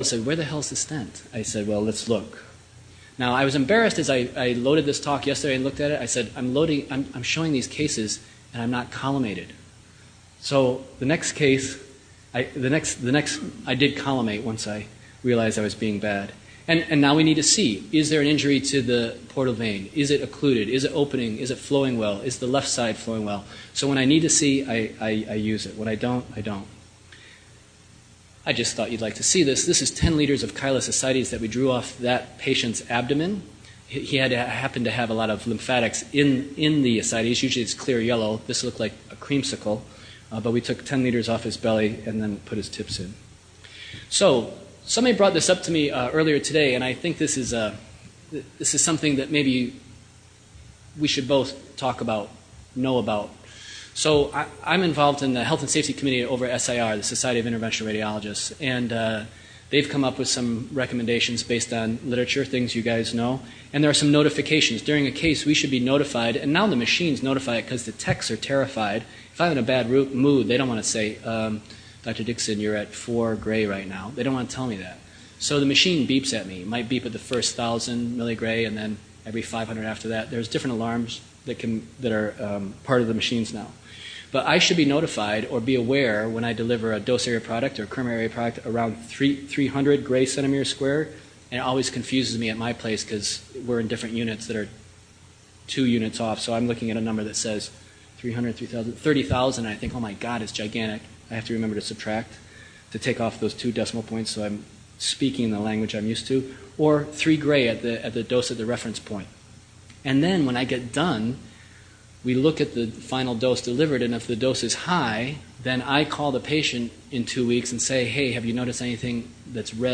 He said, where the hell's the stent? I said, well, let's look. Now, I was embarrassed as I loaded this talk yesterday and looked at it. I said, I'm showing these cases, and I'm not collimated. So the next case, I did collimate once I realized I was being bad. And now we need to see, is there an injury to the portal vein? Is it occluded? Is it opening? Is it flowing well? Is the left side flowing well? So when I need to see, I use it. When I don't, I don't. I just thought you'd like to see this. This is 10 liters of chylous ascites that we drew off that patient's abdomen. He happened to have a lot of lymphatics in the ascites. Usually it's clear yellow. This looked like a creamsicle. But we took 10 liters off his belly and then put his tips in. So somebody brought this up to me earlier today, and I think this is something that maybe we should both talk about, know about. So I'm involved in the Health and Safety Committee over at SIR, the Society of Interventional Radiologists, and they've come up with some recommendations based on literature, things you guys know, and there are some notifications. During a case, we should be notified, and now the machines notify it because the techs are terrified. If I'm in a bad mood, they don't want to say, Dr. Dixon, you're at 4 gray right now. They don't want to tell me that. So the machine beeps at me. It might beep at the first 1,000 milligray, and then every 500 after that. There's different alarms that are part of the machines now. But I should be notified or be aware when I deliver a dose area product or Kerma area product around 300 gray centimeters square, and it always confuses me at my place because we're in different units that are 2 units off. So I'm looking at a number that says 300, 3,000, 30,000, and I think, oh my God, it's gigantic. I have to remember to subtract to take off those 2 decimal points so I'm speaking the language I'm used to, or 3 gray at the dose at the reference point. And then when I get done, we look at the final dose delivered, and if the dose is high, then I call the patient in 2 weeks and say, hey, have you noticed anything that's red